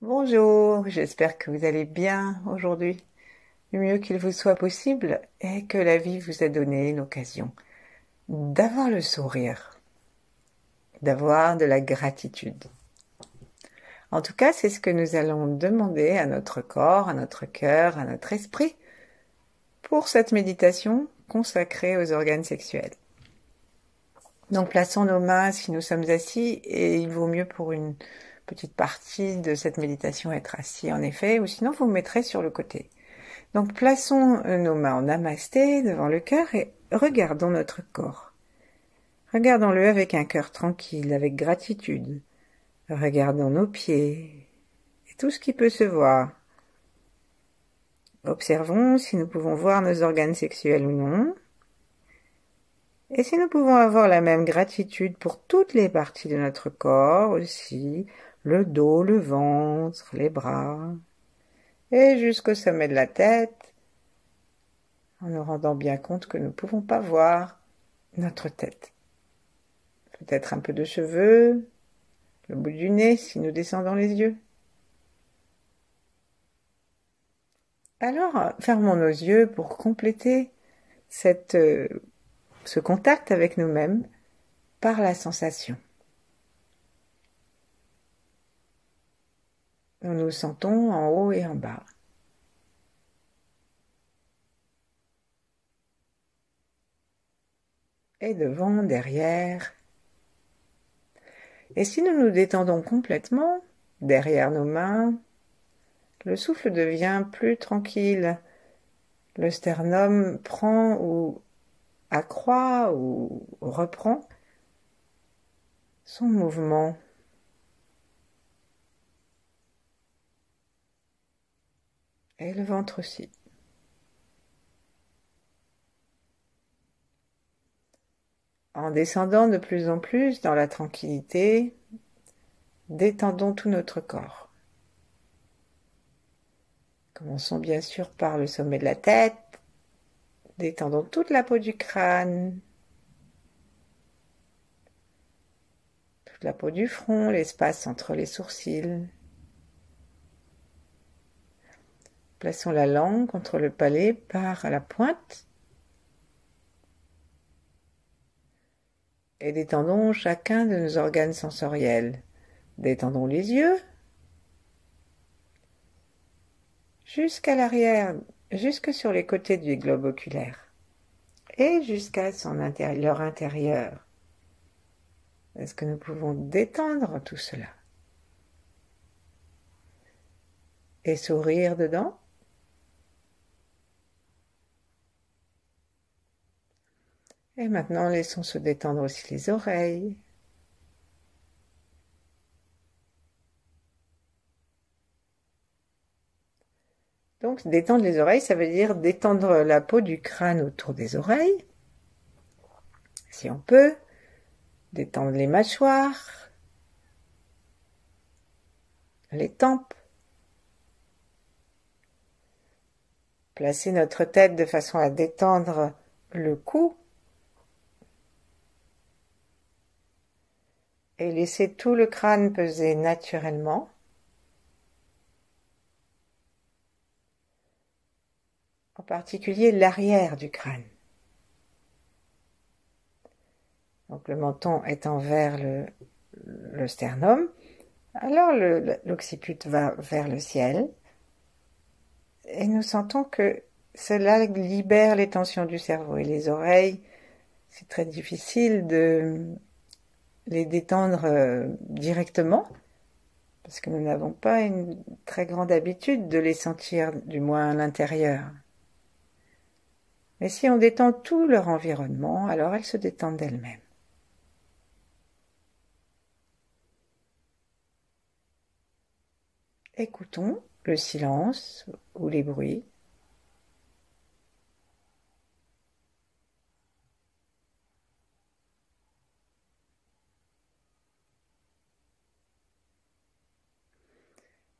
Bonjour, j'espère que vous allez bien aujourd'hui, du mieux qu'il vous soit possible et que la vie vous a donné l'occasion d'avoir le sourire, d'avoir de la gratitude. En tout cas, c'est ce que nous allons demander à notre corps, à notre cœur, à notre esprit pour cette méditation consacrée aux organes sexuels. Donc plaçons nos mains si nous sommes assis et il vaut mieux pour une petite partie de cette méditation être assis en effet, ou sinon vous mettrez sur le côté. Donc plaçons nos mains en namasté devant le cœur et regardons notre corps. Regardons-le avec un cœur tranquille, avec gratitude. Regardons nos pieds et tout ce qui peut se voir. Observons si nous pouvons voir nos organes sexuels ou non. Et si nous pouvons avoir la même gratitude pour toutes les parties de notre corps aussi, le dos, le ventre, les bras, et jusqu'au sommet de la tête, en nous rendant bien compte que nous ne pouvons pas voir notre tête. Peut-être un peu de cheveux, le bout du nez si nous descendons les yeux. Alors, fermons nos yeux pour compléter ce contact avec nous-mêmes par la sensation. Nous nous sentons en haut et en bas. Et devant, derrière. Et si nous nous détendons complètement, derrière nos mains, le souffle devient plus tranquille. Le sternum prend ou accroît ou reprend son mouvement. Et le ventre aussi. En descendant de plus en plus dans la tranquillité, détendons tout notre corps. Commençons bien sûr par le sommet de la tête. Détendons toute la peau du crâne, toute la peau du front, l'espace entre les sourcils. Plaçons la langue contre le palais par la pointe et détendons chacun de nos organes sensoriels. Détendons les yeux jusqu'à l'arrière, jusque sur les côtés du globe oculaire et jusqu'à leur intérieur. Est-ce que nous pouvons détendre tout cela et sourire dedans? Et maintenant, laissons se détendre aussi les oreilles. Donc, détendre les oreilles, ça veut dire détendre la peau du crâne autour des oreilles, si on peut. Détendre les mâchoires, les tempes. Placer notre tête de façon à détendre le cou. Et laisser tout le crâne peser naturellement. En particulier l'arrière du crâne. Donc le menton étant vers le sternum, alors l'occiput va vers le ciel. Et nous sentons que cela libère les tensions du cerveau. Et les oreilles, c'est très difficile de les détendre directement, parce que nous n'avons pas une très grande habitude de les sentir, du moins à l'intérieur. Mais si on détend tout leur environnement, alors elles se détendent d'elles-mêmes. Écoutons le silence ou les bruits.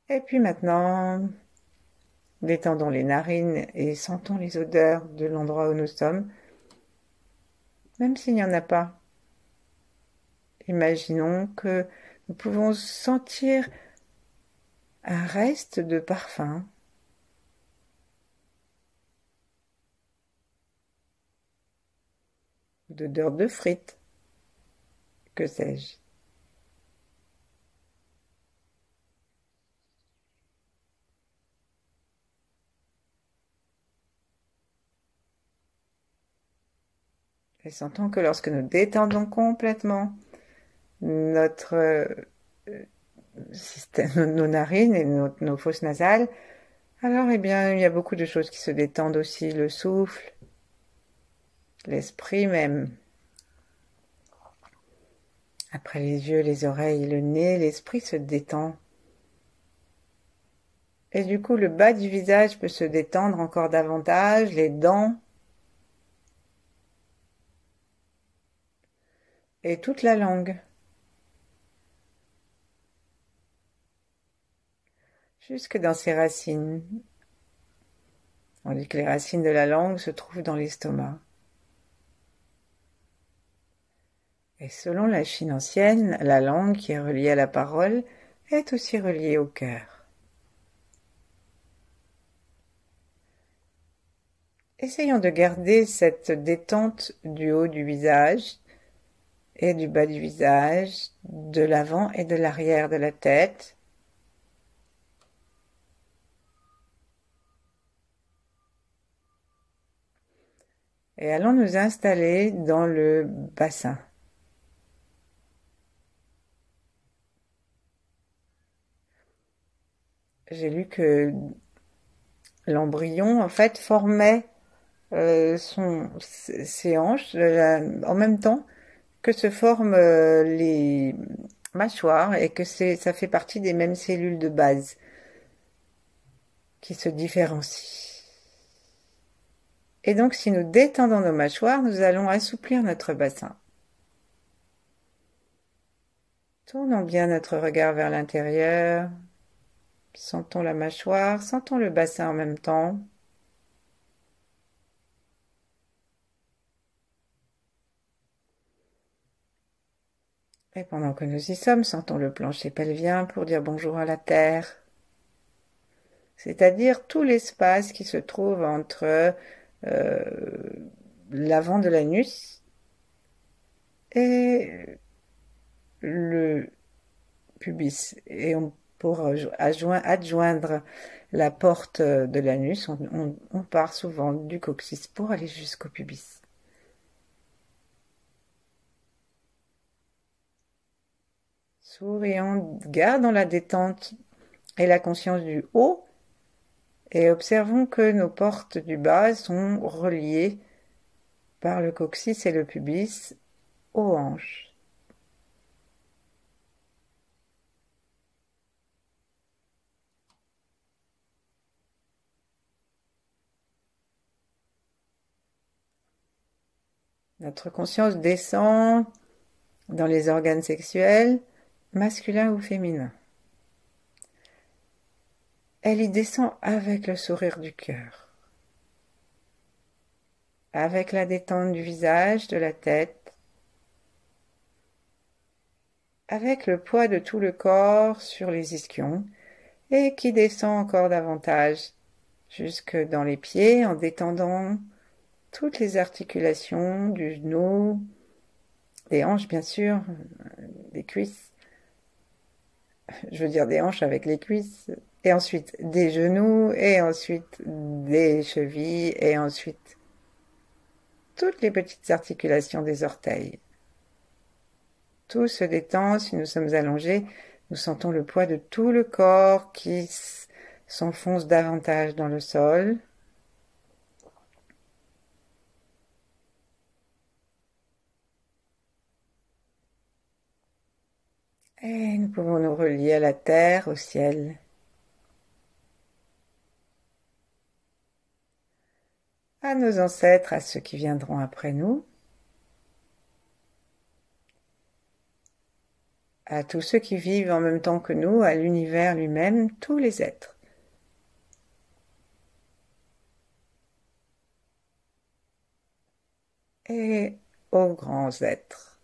Et puis maintenant, détendons les narines et sentons les odeurs de l'endroit où nous sommes, même s'il n'y en a pas. Imaginons que nous pouvons sentir un reste de parfum. D'odeur de frites, que sais-je. Et sentons que lorsque nous détendons complètement notre système, nos narines et nos fosses nasales, alors eh bien il y a beaucoup de choses qui se détendent aussi, le souffle, l'esprit même. Après les yeux, les oreilles, le nez, l'esprit se détend. Et du coup, le bas du visage peut se détendre encore davantage, les dents et toute la langue. Jusque dans ses racines. On dit que les racines de la langue se trouvent dans l'estomac. Et selon la Chine ancienne, la langue qui est reliée à la parole est aussi reliée au cœur. Essayons de garder cette détente du haut du visage et du bas du visage, de l'avant et de l'arrière de la tête. Et allons nous installer dans le bassin. J'ai lu que l'embryon, en fait, formait ses hanches en même temps que se forment les mâchoires et que ça fait partie des mêmes cellules de base qui se différencient. Et donc, si nous détendons nos mâchoires, nous allons assouplir notre bassin. Tournons bien notre regard vers l'intérieur. Sentons la mâchoire, sentons le bassin en même temps. Et pendant que nous y sommes, sentons le plancher pelvien pour dire bonjour à la terre. C'est-à-dire tout l'espace qui se trouve entre l'avant de l'anus et le pubis. Et pour adjoindre la porte de l'anus, on part souvent du coccyx pour aller jusqu'au pubis. Sourions, gardons la détente et la conscience du haut et observons que nos portes du bas sont reliées par le coccyx et le pubis aux hanches. Notre conscience descend dans les organes sexuels, masculins ou féminins. Elle y descend avec le sourire du cœur, avec la détente du visage, de la tête, avec le poids de tout le corps sur les ischions et qui descend encore davantage jusque dans les pieds en détendant toutes les articulations du genou, des hanches bien sûr, des cuisses, je veux dire des hanches avec les cuisses, et ensuite des genoux, et ensuite des chevilles, et ensuite toutes les petites articulations des orteils. Tout se détend, si nous sommes allongés, nous sentons le poids de tout le corps qui s'enfonce davantage dans le sol. Et nous pouvons nous relier à la terre, au ciel. À nos ancêtres, à ceux qui viendront après nous, à tous ceux qui vivent en même temps que nous, à l'univers lui-même, tous les êtres. Et aux grands êtres.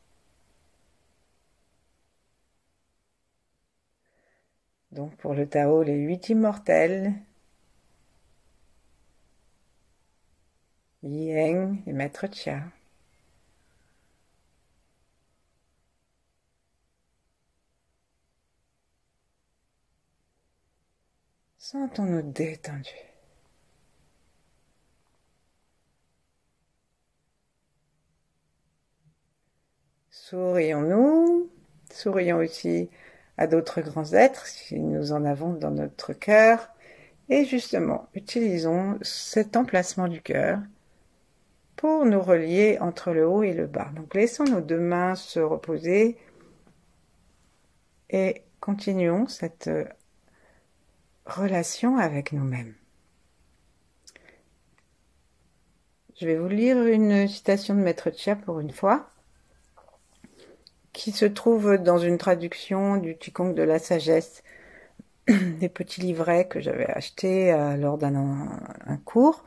Donc pour le Tao, les 8 immortels, Yang et Maître Chia. Sentons-nous détendus. Sourions-nous, sourions aussi à d'autres grands êtres si nous en avons dans notre cœur. Et justement, utilisons cet emplacement du cœur pour nous relier entre le haut et le bas. Donc laissons nos deux mains se reposer et continuons cette relation avec nous-mêmes. Je vais vous lire une citation de Maître Chia pour une fois, qui se trouve dans une traduction du Qigong de la sagesse, des petits livrets que j'avais achetés lors d'un cours.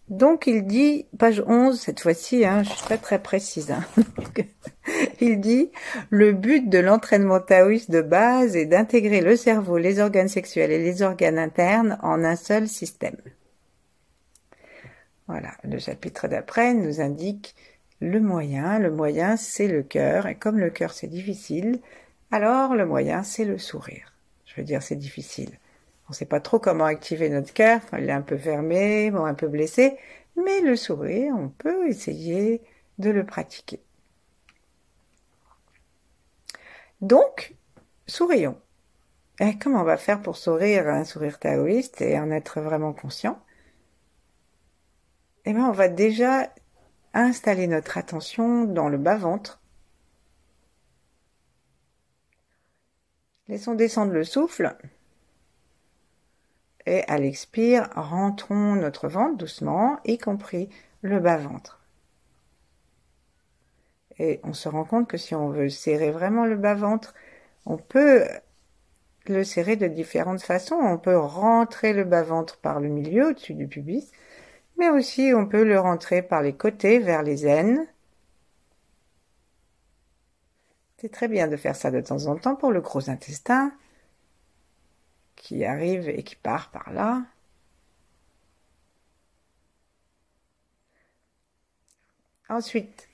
Donc il dit, page 11 cette fois-ci, je suis très précise, il dit « Le but de l'entraînement taoïste de base est d'intégrer le cerveau, les organes sexuels et les organes internes en un seul système. » Voilà, le chapitre d'après nous indique le moyen c'est le cœur, et comme le cœur c'est difficile, alors le moyen c'est le sourire. Je veux dire, c'est difficile. On ne sait pas trop comment activer notre cœur, il est un peu fermé, un peu blessé, mais le sourire, on peut essayer de le pratiquer. Donc, sourions. Et comment on va faire pour sourire un sourire taoïste et en être vraiment conscient? Eh bien, on va déjà installer notre attention dans le bas-ventre. Laissons descendre le souffle. Et à l'expire, rentrons notre ventre doucement, y compris le bas-ventre. Et on se rend compte que si on veut serrer vraiment le bas-ventre, on peut le serrer de différentes façons. On peut rentrer le bas-ventre par le milieu, au-dessus du pubis, mais aussi on peut le rentrer par les côtés, vers les aines. C'est très bien de faire ça de temps en temps pour le gros intestin, qui arrive et qui part par là. Ensuite,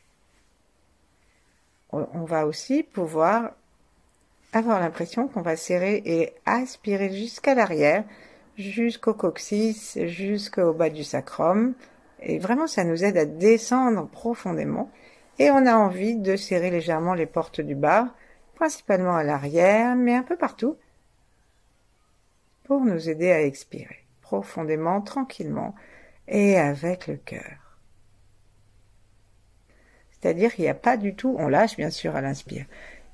on va aussi pouvoir avoir l'impression qu'on va serrer et aspirer jusqu'à l'arrière, jusqu'au coccyx, jusqu'au bas du sacrum. Et vraiment, ça nous aide à descendre profondément. Et on a envie de serrer légèrement les portes du bas, principalement à l'arrière, mais un peu partout, pour nous aider à expirer profondément, tranquillement, et avec le cœur. C'est-à-dire qu'il n'y a pas du tout, on lâche bien sûr à l'inspire,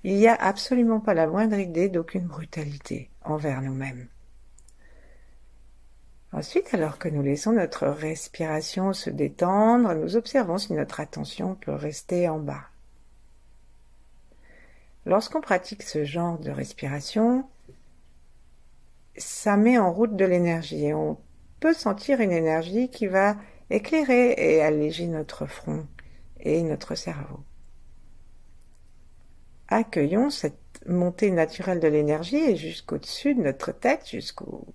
il n'y a absolument pas la moindre idée d'aucune brutalité envers nous-mêmes. Ensuite, alors que nous laissons notre respiration se détendre, nous observons si notre attention peut rester en bas. Lorsqu'on pratique ce genre de respiration, ça met en route de l'énergie et on peut sentir une énergie qui va éclairer et alléger notre front et notre cerveau. Accueillons cette montée naturelle de l'énergie et jusqu'au-dessus de notre tête, jusqu'au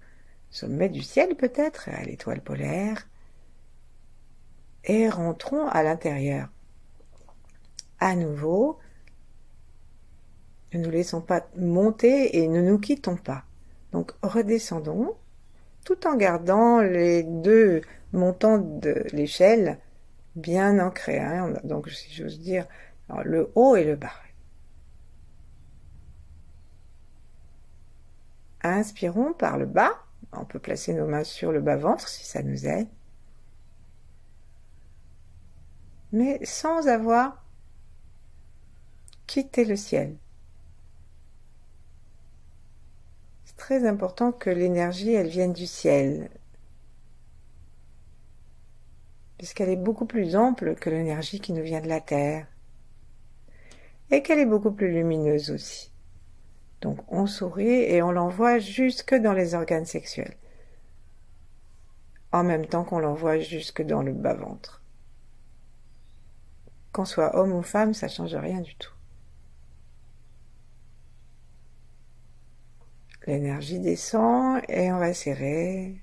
sommet du ciel peut-être, à l'étoile polaire, et rentrons à l'intérieur. À nouveau, ne nous laissons pas monter et ne nous quittons pas. Donc redescendons, tout en gardant les deux montants de l'échelle bien ancrés. Donc si j'ose dire, le haut et le bas. Inspirons par le bas. On peut placer nos mains sur le bas-ventre si ça nous aide. Mais sans avoir quitté le ciel. C'est très important que l'énergie, elle vienne du ciel. Puisqu'elle est beaucoup plus ample que l'énergie qui nous vient de la terre. Et qu'elle est beaucoup plus lumineuse aussi. Donc on sourit et on l'envoie jusque dans les organes sexuels. En même temps qu'on l'envoie jusque dans le bas-ventre. Qu'on soit homme ou femme, ça ne change rien du tout. L'énergie descend et on va serrer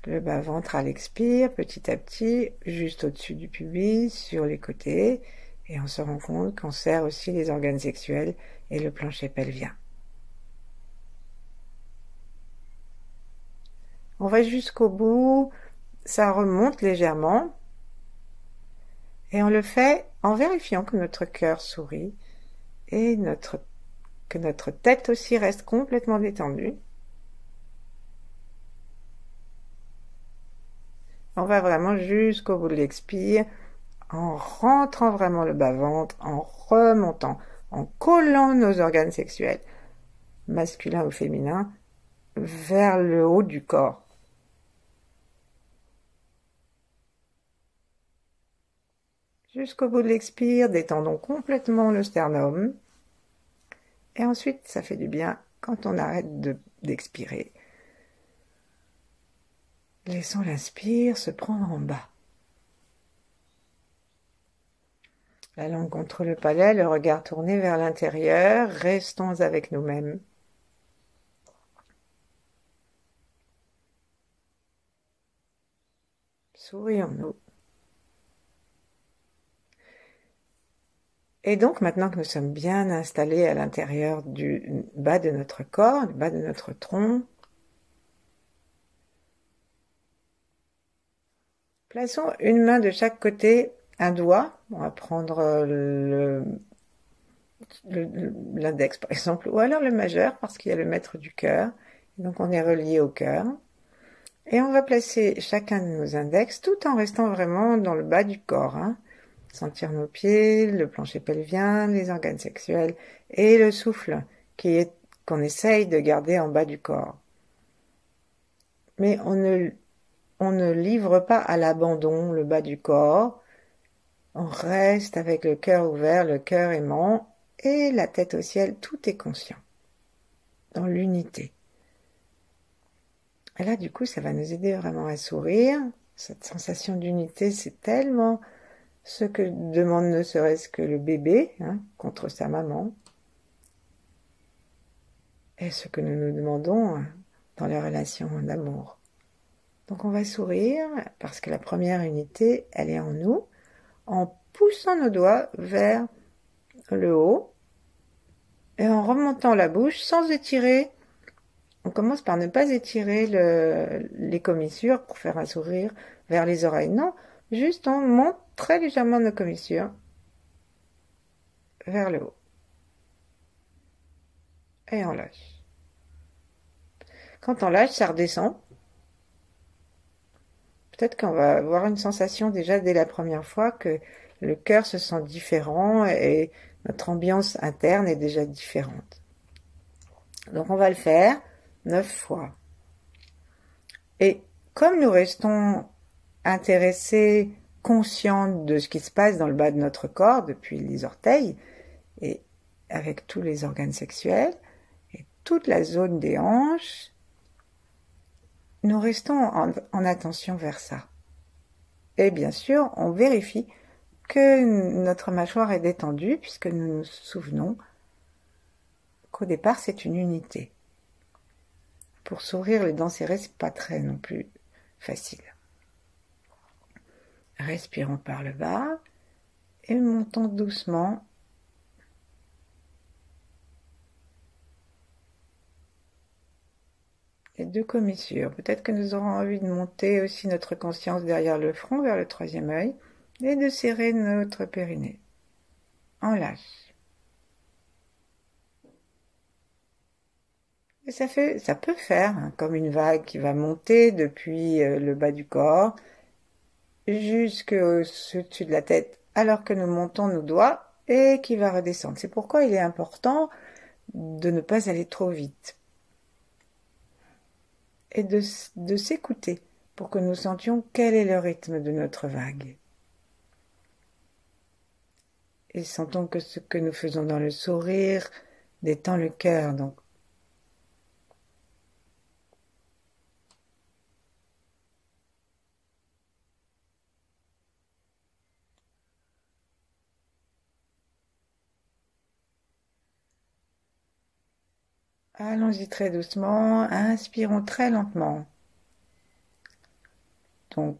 le bas-ventre à l'expire, petit à petit, juste au-dessus du pubis, sur les côtés. Et on se rend compte qu'on serre aussi les organes sexuels et le plancher pelvien. On va jusqu'au bout, ça remonte légèrement. Et on le fait en vérifiant que notre cœur sourit et que notre tête aussi reste complètement détendue. On va vraiment jusqu'au bout de l'expire, en rentrant vraiment le bas-ventre, en remontant, en collant nos organes sexuels, masculins ou féminins, vers le haut du corps. Jusqu'au bout de l'expire, détendons complètement le sternum. Et ensuite, ça fait du bien quand on arrête d'expirer. Laissons l'inspire se prendre en bas. La langue contre le palais, le regard tourné vers l'intérieur, restons avec nous-mêmes. Sourions-nous. Et donc, maintenant que nous sommes bien installés à l'intérieur du bas de notre corps, du bas de notre tronc, plaçons une main de chaque côté, un doigt. On va prendre l'index par exemple, ou alors le majeur parce qu'il y a le maître du cœur. Donc on est relié au cœur. Et on va placer chacun de nos index tout en restant vraiment dans le bas du corps. Sentir nos pieds, le plancher pelvien, les organes sexuels et le souffle qu'on essaye de garder en bas du corps. Mais on ne livre pas à l'abandon le bas du corps. On reste avec le cœur ouvert, le cœur aimant et la tête au ciel, tout est conscient, dans l'unité. Et là, du coup, ça va nous aider vraiment à sourire. Cette sensation d'unité, c'est tellement ce que demande ne serait-ce que le bébé contre sa maman. Et ce que nous nous demandons dans les relations d'amour. Donc on va sourire parce que la première unité, elle est en nous, en poussant nos doigts vers le haut et en remontant la bouche sans étirer. On commence par ne pas étirer les commissures pour faire un sourire vers les oreilles. Non, juste on monte très légèrement nos commissures vers le haut. Et on lâche. Quand on lâche, ça redescend. Peut-être qu'on va avoir une sensation déjà dès la première fois que le cœur se sent différent et notre ambiance interne est déjà différente. Donc on va le faire 9 fois. Et comme nous restons intéressés, conscients de ce qui se passe dans le bas de notre corps, depuis les orteils, et avec tous les organes sexuels, et toute la zone des hanches, nous restons en attention vers ça. Et bien sûr, on vérifie que notre mâchoire est détendue, puisque nous nous souvenons qu'au départ, c'est une unité. Pour sourire, les dents serrées, c'est pas très non plus facile. Respirons par le bas et montons doucement. Les deux commissures. Peut-être que nous aurons envie de monter aussi notre conscience derrière le front, vers le troisième œil, et de serrer notre périnée. On lâche. Et ça peut faire comme une vague qui va monter depuis le bas du corps jusqu'au-dessus de la tête, alors que nous montons nos doigts et qui va redescendre. C'est pourquoi il est important de ne pas aller trop vite et de s'écouter pour que nous sentions quel est le rythme de notre vague. Et sentons que ce que nous faisons dans le sourire détend le cœur. Donc, Allons-y très doucement, inspirons très lentement. Donc,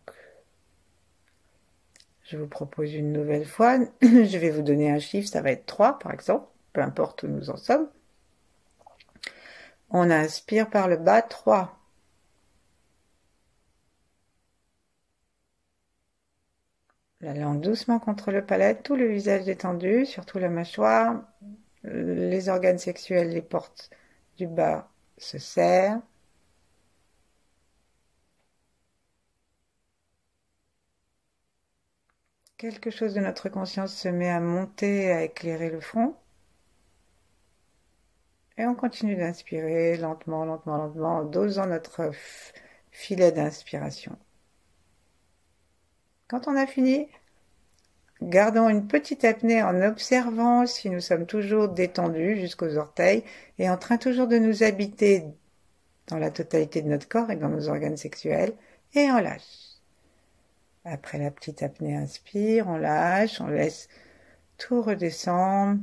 je vous propose une nouvelle fois, je vais vous donner un chiffre, ça va être 3 par exemple, peu importe où nous en sommes. On inspire par le bas 3. La langue doucement contre le palais, tout le visage détendu, surtout la mâchoire, les organes sexuels, les portes du bas se serrent. Quelque chose de notre conscience se met à monter, à éclairer le front. Et on continue d'inspirer lentement, lentement, lentement, en dosant notre filet d'inspiration. Quand on a fini, gardons une petite apnée en observant si nous sommes toujours détendus jusqu'aux orteils et en train toujours de nous habiter dans la totalité de notre corps et dans nos organes sexuels, et on lâche. Après la petite apnée, inspire, on lâche, on laisse tout redescendre.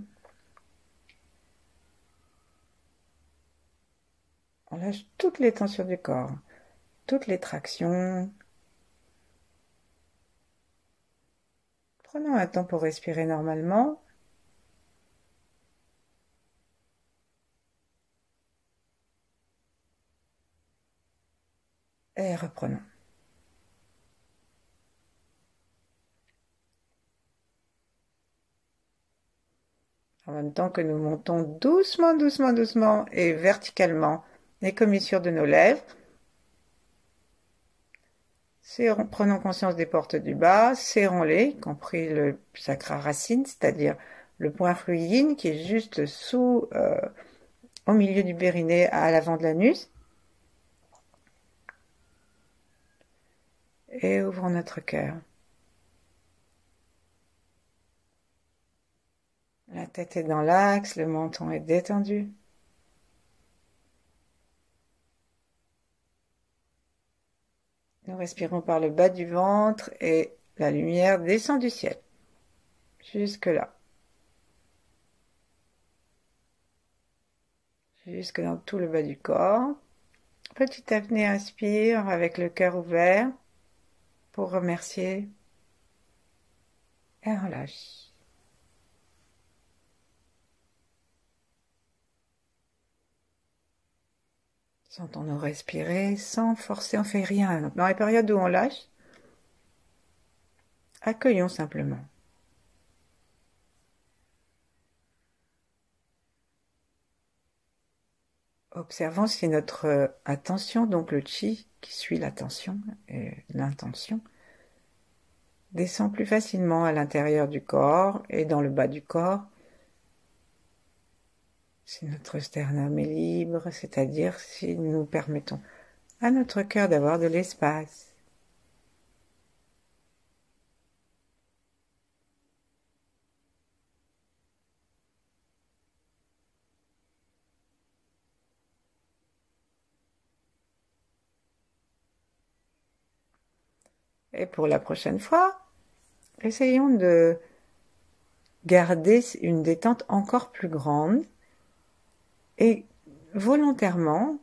On lâche toutes les tensions du corps, toutes les tractions. Prenons un temps pour respirer normalement. Et reprenons. En même temps que nous montons doucement, doucement, doucement et verticalement les commissures de nos lèvres, prenons conscience des portes du bas, serrons-les, y compris le chakra racine, c'est-à-dire le point fluide qui est juste au milieu du périnée à l'avant de l'anus. Et ouvrons notre cœur. La tête est dans l'axe, le menton est détendu. Nous respirons par le bas du ventre et la lumière descend du ciel. Jusque là. Jusque dans tout le bas du corps. Petite apnée, inspire avec le cœur ouvert pour remercier. Et relâche. Sentons-nous respirer sans forcer, on fait rien. Donc, dans les périodes où on lâche, accueillons simplement. Observons si notre attention, donc le chi qui suit l'attention et l'intention, descend plus facilement à l'intérieur du corps et dans le bas du corps. Si notre sternum est libre, c'est-à-dire si nous permettons à notre cœur d'avoir de l'espace. Et pour la prochaine fois, essayons de garder une détente encore plus grande et volontairement,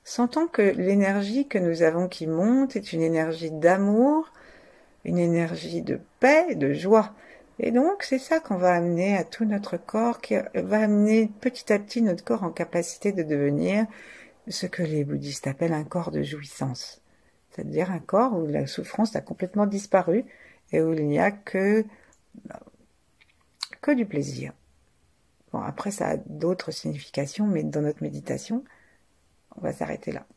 sentons que l'énergie que nous avons qui monte est une énergie d'amour, une énergie de paix, de joie. Et donc, c'est ça qu'on va amener à tout notre corps, qui va amener petit à petit notre corps en capacité de devenir ce que les bouddhistes appellent un corps de jouissance. C'est-à-dire un corps où la souffrance a complètement disparu et où il n'y a que du plaisir. Bon, après, ça a d'autres significations, mais dans notre méditation, on va s'arrêter là.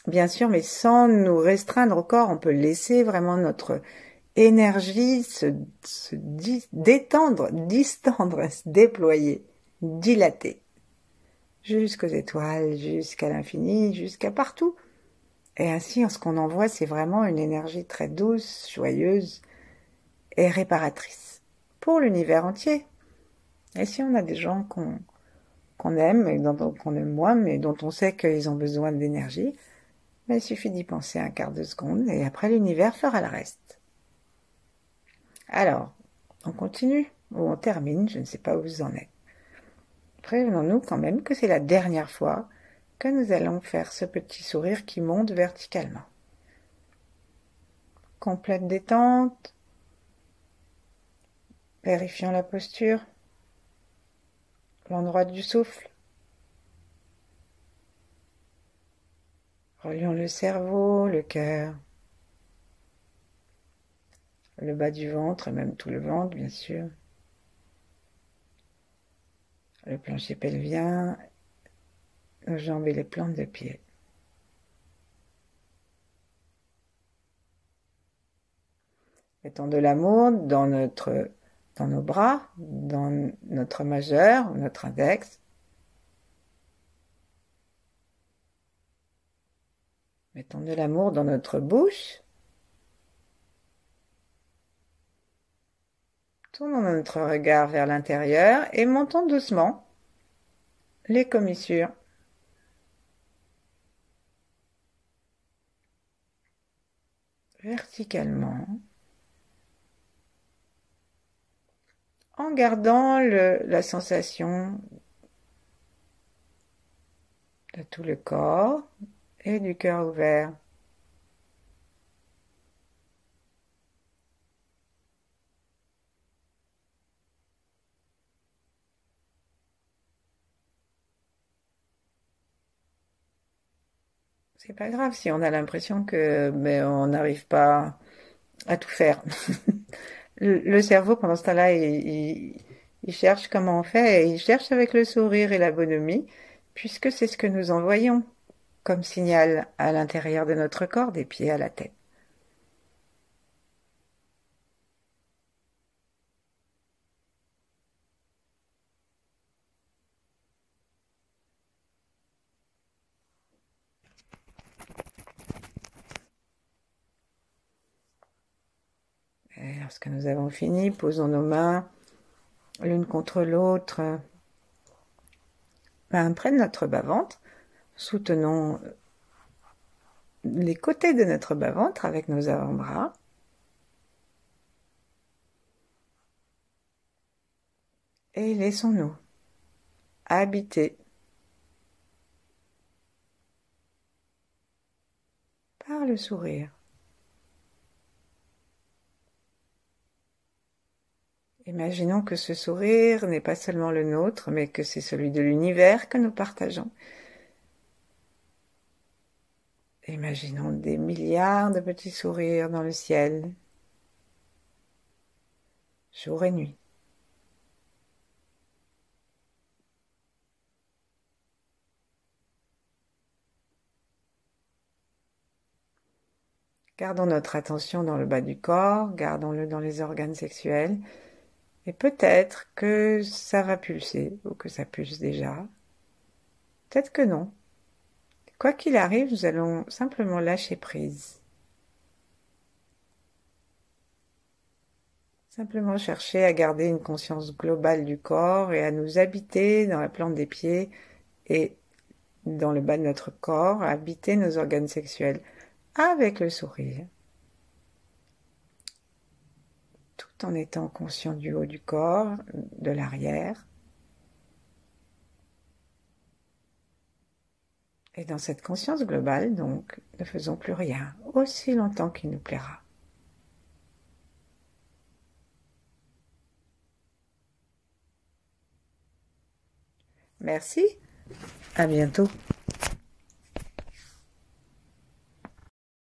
Bien sûr, mais sans nous restreindre au corps, on peut laisser vraiment notre énergie se détendre, distendre, se déployer, dilater, jusqu'aux étoiles, jusqu'à l'infini, jusqu'à partout. Et ainsi, ce qu'on envoie, c'est vraiment une énergie très douce, joyeuse et réparatrice pour l'univers entier. Et si on a des gens qu'on aime, et qu'on aime moins, mais dont on sait qu'ils ont besoin d'énergie, il suffit d'y penser un quart de seconde et après l'univers fera le reste. Alors, on continue ou on termine, je ne sais pas où vous en êtes. Prévenons-nous quand même que c'est la dernière fois que nous allons faire ce petit sourire qui monte verticalement. Complète détente, vérifions la posture, l'endroit du souffle. Relions le cerveau, le cœur, le bas du ventre et même tout le ventre, bien sûr. Le plancher pelvien, nos jambes et les plantes de pied. Mettons de l'amour dans nos bras, dans notre majeur, notre index. Mettons de l'amour dans notre bouche. Tournons notre regard vers l'intérieur et montons doucement les commissures. Verticalement. En gardant la sensation de tout le corps et du cœur ouvert. C'est pas grave si on a l'impression que on n'arrive pas à tout faire. Le cerveau, pendant ce temps-là, il cherche comment on fait, et il cherche avec le sourire et la bonhomie, puisque c'est ce que nous envoyons comme signal à l'intérieur de notre corps, des pieds à la tête. Et lorsque nous avons fini, posons nos mains l'une contre l'autre près de notre bas-ventre. Soutenons les côtés de notre bas-ventre avec nos avant-bras. Et laissons-nous habiter par le sourire. Imaginons que ce sourire n'est pas seulement le nôtre, mais que c'est celui de l'univers que nous partageons. Imaginons des milliards de petits sourires dans le ciel, jour et nuit. Gardons notre attention dans le bas du corps, gardons-le dans les organes sexuels, et peut-être que ça va pulser, ou que ça pulse déjà. Peut-être que non. Quoi qu'il arrive, nous allons simplement lâcher prise. Simplement chercher à garder une conscience globale du corps et à nous habiter dans la plante des pieds et dans le bas de notre corps, à habiter nos organes sexuels avec le sourire, tout en étant conscient du haut du corps, de l'arrière. Et dans cette conscience globale, donc, ne faisons plus rien, aussi longtemps qu'il nous plaira. Merci, à bientôt.